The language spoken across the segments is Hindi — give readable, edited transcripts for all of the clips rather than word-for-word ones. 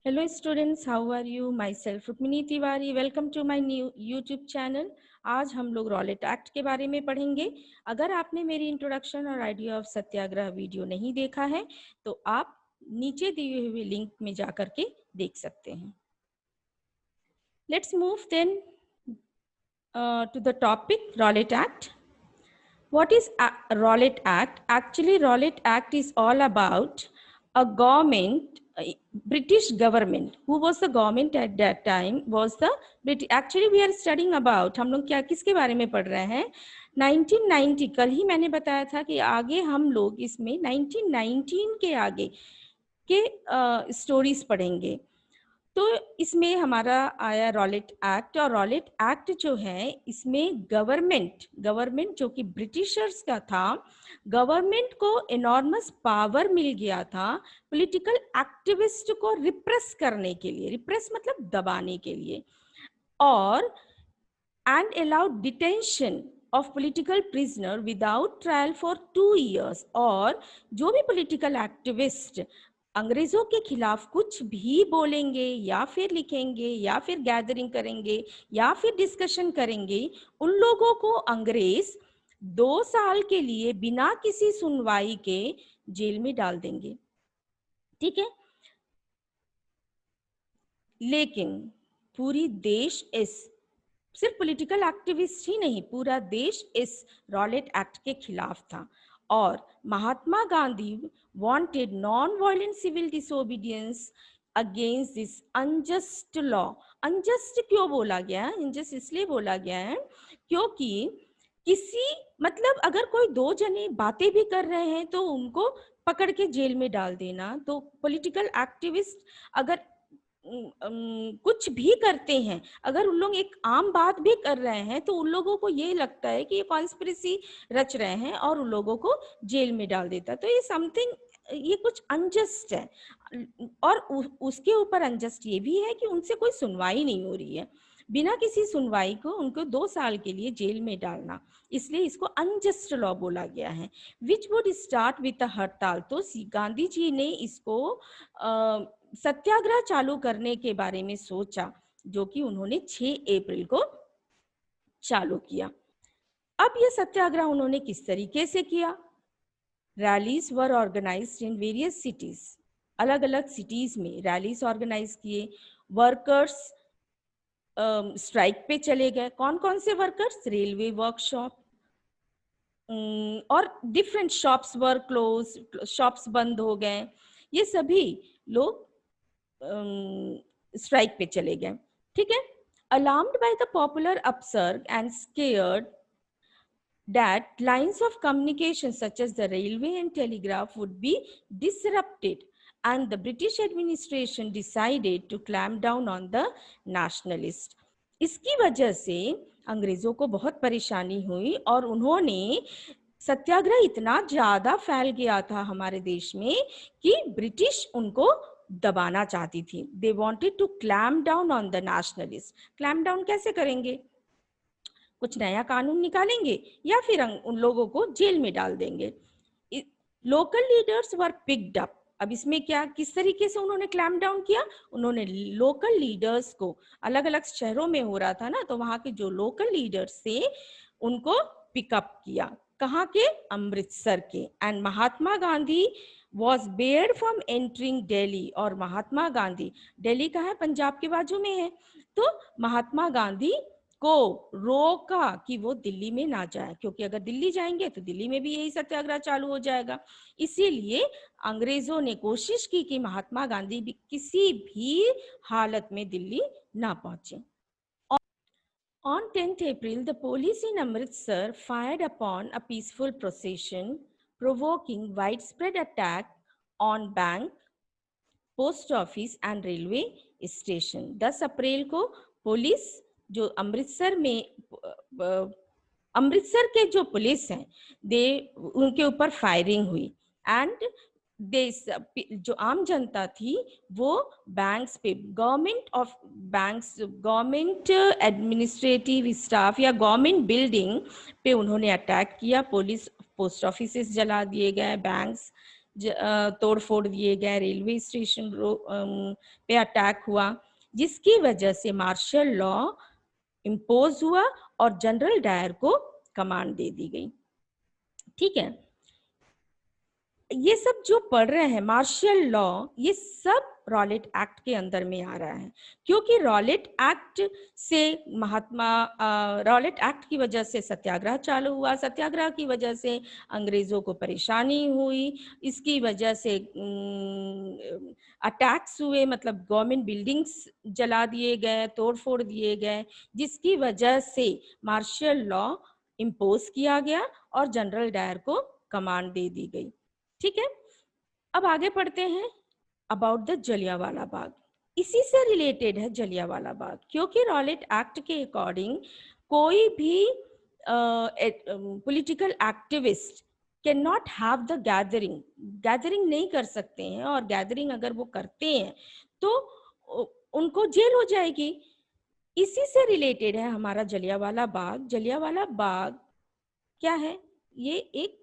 Hello students, how are you? Myself Rukmini Tiwari. Welcome to my new YouTube channel. आज हम लोग रॉलेट एक्ट के बारे में पढ़ेंगे। अगर आपने मेरी इंट्रोडक्शन और आइडिया ऑफ सत्याग्रह वीडियो नहीं देखा है तो आप नीचे दिए हुए लिंक में जा करके देख सकते हैं। Let's move then to the topic Rowlatt Act. What is Rowlatt Act? Actually, Rowlatt Act is all about a government, British government. Who was the government at that time? Was the British. Actually, we are studying about. हम लोग क्या किसके बारे में पढ़ रहे हैं? 1990. कल ही मैंने बताया था कि आगे हम लोग इसमें 1919 के आगे के स्टोरीज पढ़ेंगे। तो इसमें हमारा आया रॉलेट एक्ट, और रॉलेट एक्ट जो है इसमें गवर्नमेंट जो कि ब्रिटिशर्स का था, गवर्नमेंट को एनॉर्मस पावर मिल गया था पॉलिटिकल एक्टिविस्ट को रिप्रेस करने के लिए, रिप्रेस मतलब दबाने के लिए, और and allowed detention of political prisoner without trial for 2 years। और जो भी पॉलिटिकल एक्टिविस्ट अंग्रेजों के खिलाफ कुछ भी बोलेंगे या फिर लिखेंगे या फिर गैदरिंग करेंगे या फिर डिस्कशन करेंगे, उन लोगों को अंग्रेज 2 साल के लिए बिना किसी सुनवाई के जेल में डाल देंगे। ठीक है, लेकिन पूरी देश सिर्फ पॉलिटिकल एक्टिविस्ट ही नहीं, पूरा देश इस रॉलेट एक्ट के खिलाफ था। और Mahatma Gandhi wanted non-violent civil disobedience against this unjust law। unjust क्यों बोला गया है? unjust इसलिए बोला गया है क्योंकि किसी मतलब अगर कोई 2 जने बातें भी कर रहे हैं तो उनको पकड़ के जेल में डाल देना। तो पॉलिटिकल एक्टिविस्ट अगर कुछ भी करते हैं, अगर उन लोग एक आम बात भी कर रहे हैं तो उन लोगों को ये लगता है कि ये कॉन्स्पिरेसी रच रहे हैं और उन लोगों को जेल में डाल देता। तो ये समथिंग, ये कुछ अनजस्ट है। और उसके ऊपर अनजस्ट ये भी है कि उनसे कोई सुनवाई नहीं हो रही है, बिना किसी सुनवाई को उनको 2 साल के लिए जेल में डालना, इसलिए इसको अनजस्ट लॉ बोला गया है। Which would start with a हड़ताल। तो गांधी जी ने इसको सत्याग्रह चालू करने के बारे में सोचा, जो कि उन्होंने 6 अप्रैल को चालू किया। अब ये सत्याग्रह उन्होंने किस तरीके से किया? Rallies were organised in various cities, अलग अलग सिटीज में रैलीज ऑर्गेनाइज किए। वर्कर्स स्ट्राइक पे चले गए। कौन कौन से वर्कर्स? रेलवे वर्कशॉप और different shops were close, shops बंद हो गए। ये सभी लोग स्ट्राइक पे चले गए। ठीक है, alarmed by the popular upsurge and scared that lines of communication such as the railway and telegraph would be disrupted, and the British administration decided to clamp down on the nationalists। इसकी वजह से अंग्रेजों को बहुत परेशानी हुई और उन्होंने सत्याग्रह इतना ज्यादा फैल गया था हमारे देश में कि ब्रिटिश उनको दबाना चाहती थी। They wanted to clamp down on the nationalist. Clamp down कैसे करेंगे? कुछ नया कानून निकालेंगे या फिर उन लोगों को जेल में डाल देंगे। Local leaders were picked up. अब इसमें क्या, किस तरीके से उन्होंने क्लैम्प डाउन किया? उन्होंने लोकल लीडर्स को, अलग अलग शहरों में हो रहा था ना, तो वहां के जो लोकल लीडर्स थे उनको पिकअप किया। कहाँ के? अमृतसर के। And Mahatma Gandhi was Baird from entering Delhi. और महात्मा गांधी, दिल्ली का है, पंजाब के बाजू में है, तो महात्मा गांधी को रोका कि वो दिल्ली में ना जाए, क्योंकि अगर दिल्ली जाएंगे तो दिल्ली में भी यही सत्याग्रह चालू हो जाएगा। इसीलिए अंग्रेजों ने कोशिश की कि महात्मा गांधी भी किसी भी हालत में दिल्ली ना पहुंचे। On 10th April, the police in Amritsar fired upon a peaceful procession, provoking widespread attack on bank, post office and railway station. 10 अप्रैल को पुलिस जो अमृतसर में, अमृतसर के जो पुलिस हैं, उनके ऊपर फायरिंग हुई। एंड जो आम जनता थी वो बैंक्स पे, गवर्नमेंट एडमिनिस्ट्रेटिव स्टाफ या गवर्नमेंट बिल्डिंग पे उन्होंने अटैक किया। पुलिस, पोस्ट ऑफिस जला दिए गए, बैंक्स तोड़ फोड़ दिए गए, रेलवे स्टेशन पे अटैक हुआ, जिसकी वजह से मार्शल लॉ इम्पोज हुआ और जनरल डायर को कमांड दे दी गई। ठीक है, ये सब जो पढ़ रहे हैं मार्शल लॉ, ये सब रॉलेट एक्ट के अंदर में आ रहा है, क्योंकि रॉलेट एक्ट से रॉलेट एक्ट की वजह से सत्याग्रह चालू हुआ, सत्याग्रह की वजह से अंग्रेजों को परेशानी हुई, इसकी वजह से अटैक्स हुए, मतलब गवर्नमेंट बिल्डिंग्स जला दिए गए, तोड़ फोड़ दिए गए, जिसकी वजह से मार्शल लॉ इम्पोज किया गया और जनरल डायर को कमांड दे दी गई। ठीक है, अब आगे पढ़ते हैं अबाउट द जलियांवाला बाग। इसी से रिलेटेड है जलियांवाला बाग, क्योंकि रॉलेट एक्ट के अकॉर्डिंग कोई भी political activist can not have the gathering नहीं कर सकते हैं, और गैदरिंग अगर वो करते हैं तो उनको जेल हो जाएगी। इसी से रिलेटेड है हमारा जलियांवाला बाग। जलियांवाला बाग क्या है? ये एक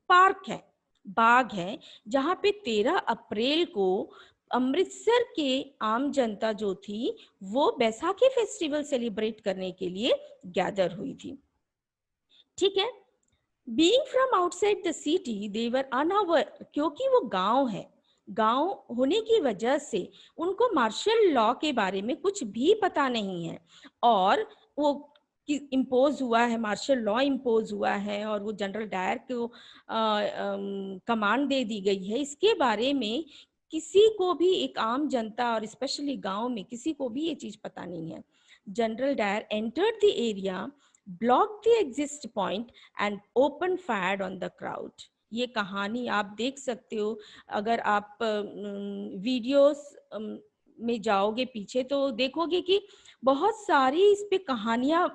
पार्क है, बाग है, जहां पे 13 अप्रैल को अमृतसर के आम जनता जो थी वो बैसाखी फेस्टिवल सेलिब्रेट करने के लिए गैदर हुई थी। ठीक है, being from outside the city they were unaware, क्योंकि वो गांव है, गांव होने की वजह से उनको मार्शल लॉ के बारे में कुछ भी पता नहीं है, और वो इम्पोज हुआ है, मार्शल लॉ इम्पोज हुआ है और वो जनरल डायर को कमांड दे दी गई है, इसके बारे में किसी को भी, एक आम जनता और स्पेशली गांव में किसी को भी ये चीज पता नहीं है। General Dyer entered the area, block the exit point and open fired on the crowd. ये कहानी आप देख सकते हो, अगर आप वीडियोस में जाओगे पीछे तो देखोगे कि बहुत सारी इस पे कहानियां,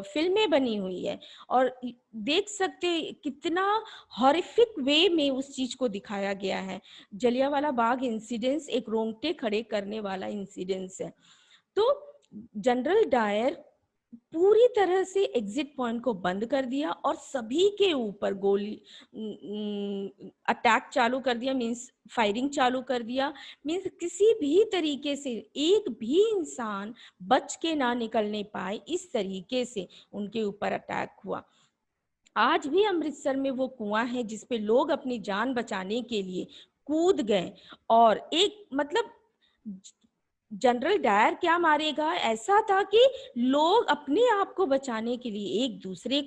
फिल्में बनी हुई है, और देख सकते कितना हॉरिफिक वे में उस चीज को दिखाया गया है। जलियांवाला बाग इंसिडेंस एक रोंगटे खड़े करने वाला इंसिडेंस है। तो जनरल डायर पूरी तरह से एग्जिट पॉइंट को बंद कर दिया और सभी के ऊपर गोली अटैक चालू कर दिया, मींस फायरिंग चालू कर दिया, मींस किसी भी तरीके से एक भी इंसान बच के ना निकलने पाए, इस तरीके से उनके ऊपर अटैक हुआ। आज भी अमृतसर में वो कुआं है जिसपे लोग अपनी जान बचाने के लिए कूद गए, और एक मतलब जनरल डायर क्या मारेगा, ऐसा था कि लोग अपने आप को बचाने के लिए एक दूसरे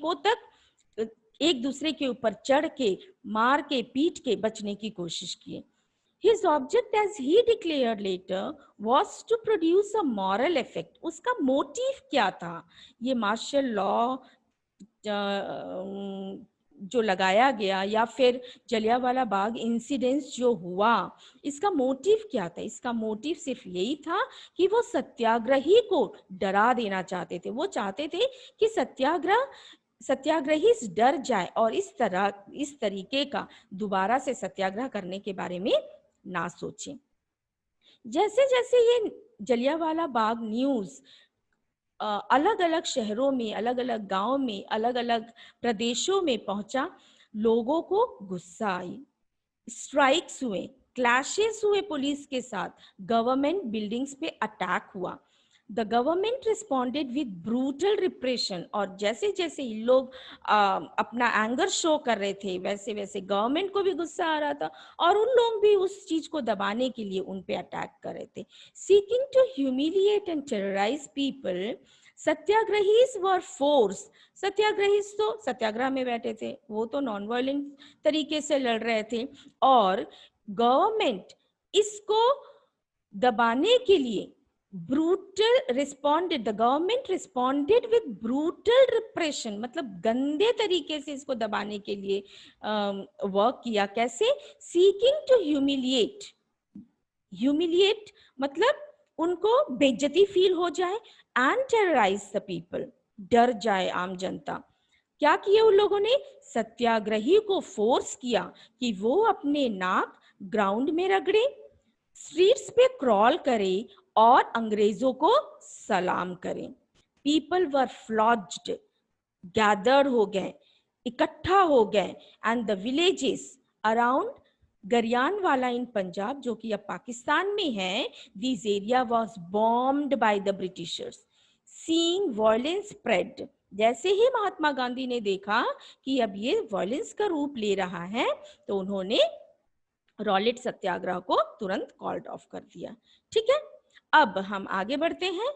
के ऊपर चढ़ के, मार के, पीट के बचने की कोशिश किए। His object, as he declared later, was to produce a moral effect. उसका मोटिव क्या था? ये मार्शल लॉ जो लगाया गया या फिर जलियांवाला बाग इंसिडेंस जो हुआ, इसका मोटिव क्या था? इसका मोटिव सिर्फ यही था कि वो सत्याग्रही को डरा देना चाहते थे। वो चाहते थे कि सत्याग्रही डर जाए और इस तरीके का दोबारा से सत्याग्रह करने के बारे में ना सोचें। जैसे जैसे ये जलियांवाला बाग न्यूज अलग अलग शहरों में, अलग अलग गांव में, अलग अलग प्रदेशों में पहुंचा, लोगों को गुस्सा आई, स्ट्राइक्स हुए, क्लैशेस हुए पुलिस के साथ, गवर्नमेंट बिल्डिंग्स पे अटैक हुआ। The government responded with brutal repression, और जैसे जैसे ये लोग अपना एंगर शो कर रहे थे, वैसे वैसे गवर्नमेंट को भी गुस्सा आ रहा था और उन लोग भी उस चीज को दबाने के लिए उन पे अटैक कर रहे थे। Seeking to humiliate and terrorise people, satyagrahis were force. Satyagrahi तो सत्याग्रह में बैठे थे, वो तो नॉन वायलेंट तरीके से लड़ रहे थे, और गवर्नमेंट इसको दबाने के लिए the government responded with brutal repression, मतलब गंदे तरीके से इसको दबाने के लिए वर्क किया। कैसे? सीकिंग टू ह्यूमिलिएट मतलब उनको बेइज्जती फील हो जाए, एंड टेरराइज द पीपल, डर जाए आम जनता। क्या किया उन लोगों ने? सत्याग्रही को फोर्स किया कि वो अपने नाक ग्राउंड में रगड़े, स्ट्रीट्स पे क्रॉल करे और अंग्रेजों को सलाम करें। पीपल वर फ्लॉज्ड, गैदर्ड हो गए, इकट्ठा हो गए, एंड द विलेजेस अराउंड गरियानवाला इन पंजाब, जो कि अब पाकिस्तान में है, this area was bombed by the Britishers. Seeing violence spread, जैसे ही महात्मा गांधी ने देखा कि अब ये वायलेंस का रूप ले रहा है, तो उन्होंने रॉलेट सत्याग्रह को तुरंत कॉल्ड ऑफ कर दिया। ठीक है, अब हम आगे बढ़ते हैं।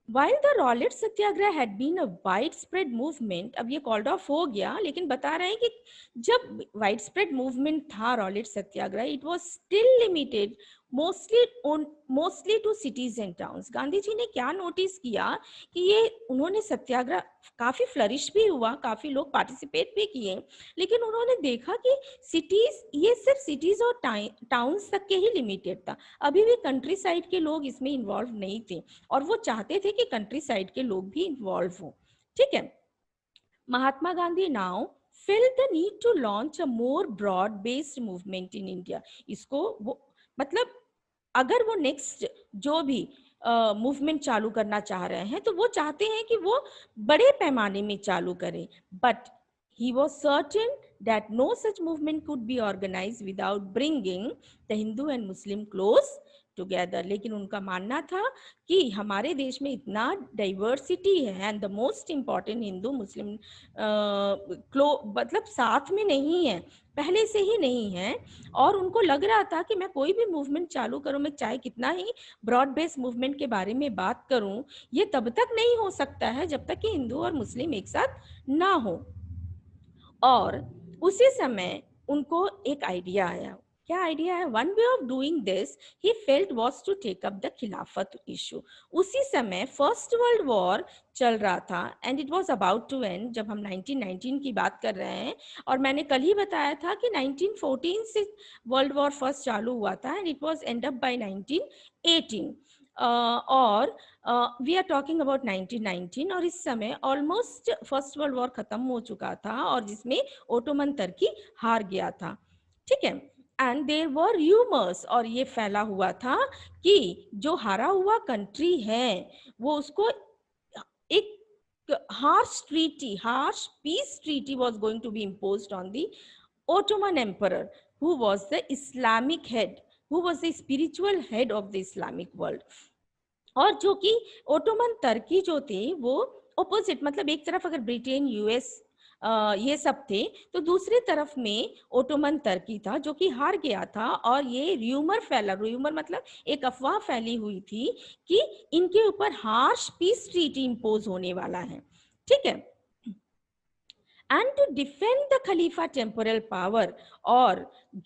While the Rowlatt Satyagraha had been a widespread movement, अब ये कॉल्ड ऑफ हो गया, लेकिन बता रहे हैं कि जब वाइडस्प्रेड मूवमेंट था Rowlatt satyagraha, it was still limited mostly to cities and towns. Gandhi ji ने क्या नोटिस किया कि ये उन्होंने सत्याग्रह काफी फ्लरिश भी हुआ, काफी लोग पार्टिसिपेट भी किए, लेकिन उन्होंने देखा कि सिटीज, ये सिर्फ सिटीज और टाउन्स तक के ही लिमिटेड था। अभी भी कंट्री साइड के लोग इसमें इन्वॉल्व नहीं थे, और वो चाहते थे कि कंट्री साइड के लोग भी इन्वॉल्व हो। ठीक है, Mahatma Gandhi now felt the need to launch a more broad based movement in India। इसको वो मतलब अगर वो नेक्स्ट जो भी मूवमेंट चालू करना चाह रहे हैं, तो वो चाहते हैं कि वो बड़े पैमाने में चालू करें, but he was certain that no such movement could be organized without bringing the Hindu and Muslim close together। लेकिन उनका मानना था कि हमारे देश में इतना डाइवर्सिटी है, and the most important Hindu Muslim मतलब साथ में नहीं है, पहले से ही नहीं है, और उनको लग रहा था कि मैं कोई भी मूवमेंट चालू करूं, मैं चाहे कितना ही ब्रॉड बेस्ड मूवमेंट के बारे में बात करूं, ये तब तक नहीं हो सकता है जब तक कि हिंदू और मुस्लिम एक साथ ना हो। और उसी समय उनको एक आइडिया आया। क्या आइडिया है? One way of doing this he felt was to take up the Khilafat issue. उसी समय फर्स्ट वर्ल्ड वॉर चल रहा था, and it was about to end, जब हम 1919 की बात कर रहे हैं, और मैंने कल ही बताया था कि 1914 से वर्ल्ड वॉर फर्स्ट चालू हुआ था, and it was and up by 1918। और वी आर टॉकिंग अबाउट 1919, और इस समय ऑलमोस्ट फर्स्ट वर्ल्ड वॉर खत्म हो चुका था, और जिसमें ओटोमन तुर्की हार गया था। ठीक है, एंड देयर वर र्यूमर्स, और ये फैला हुआ था कि जो हारा हुआ कंट्री है वो उसको एक harsh peace treaty was going to be imposed on the Ottoman emperor, who was the Islamic head, who was the spiritual head of the Islamic world। और जो कि ओटोमन तुर्की जो थे वो ऑपोजिट, मतलब एक तरफ अगर ब्रिटेन यूएस ये सब थे, तो दूसरी तरफ में ओटोमन तुर्की था जो कि हार गया था। और ये र्यूमर मतलब एक अफवाह फैली हुई थी कि इनके ऊपर हार्श पीस ट्रीटी इम्पोज होने वाला है। ठीक है, and to defend the Khalifa temporal power, और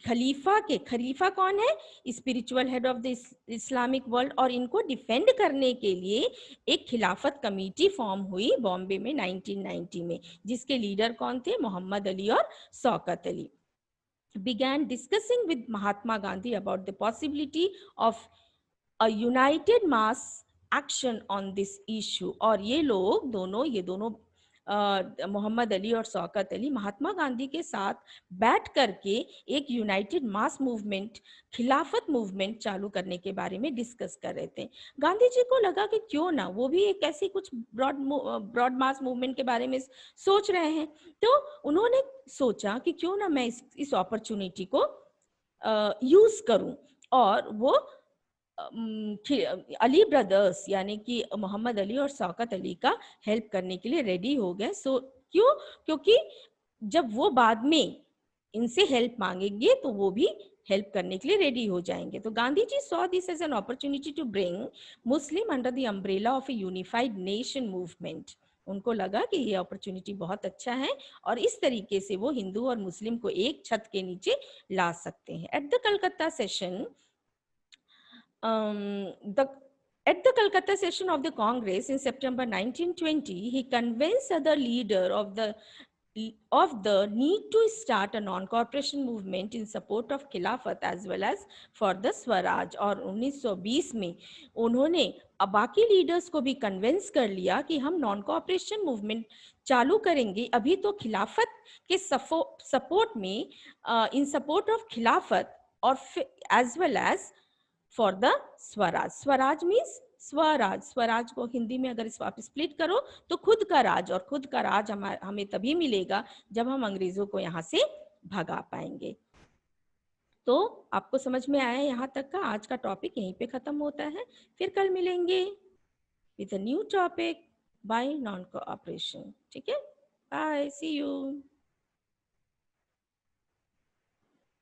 खलीफा कौन है? Spiritual head of the Islamic world, और इनको डिफेंड करने के लिए एक खिलाफत कमेटी फॉर्म हुई बॉम्बे में 1990 में, जिसके लीडर कौन थे? मोहम्मद अली और Shaukat Ali. began discussing with Mahatma Gandhi about the possibility of a united mass action on this issue। और ये दोनों मोहम्मद अली और शौकत अली महात्मा गांधी के साथ बैठ करके एक यूनाइटेड मास मूवमेंट, खिलाफत मूवमेंट चालू करने के बारे में डिस्कस कर रहे थे। गांधी जी को लगा कि क्यों ना वो भी एक ऐसी कुछ ब्रॉड मास मूवमेंट के बारे में सोच रहे हैं, तो उन्होंने सोचा कि क्यों ना मैं इस अपॉर्चुनिटी को यूज करूं। और वो अली ब्रदर्स यानी कि मोहम्मद अली और शौकत अली का हेल्प करने के लिए रेडी हो गए। सो क्यों? क्योंकि जब वो बाद में इनसे हेल्प मांगेंगे तो वो भी हेल्प करने के लिए रेडी हो जाएंगे। तो Gandhi ji saw this as an opportunity to bring Muslim under the umbrella of a unified nation movement. उनको लगा कि ये अपॉर्चुनिटी बहुत अच्छा है, और इस तरीके से वो हिंदू और मुस्लिम को एक छत के नीचे ला सकते हैं। At the Calcutta session at the Calcutta session of the Congress in September 1920, he convinced other leaders of the need to start a non-cooperation movement in support of Khilafat as well as for the Swaraj। और 1920 में उन्होंने बाकी लीडर्स को भी कन्विंस कर लिया कि हम नॉन कोऑपरेशन मूवमेंट चालू करेंगे, अभी तो खिलाफत के सपोर्ट में, इन सपोर्ट ऑफ खिलाफत, और as well as for the swaraj. Swaraj means swaraj को हिंदी में अगर इस वापस स्प्लिट करो तो खुद का राज, और खुद का राज हमें तभी मिलेगा जब हम अंग्रेजों को यहाँ से भगा पाएंगे। तो आपको समझ में आया यहाँ तक का? आज का टॉपिक यहीं पे खत्म होता है। फिर कल मिलेंगे with a new topic by non cooperation. ठीक है, बाय, सी यू।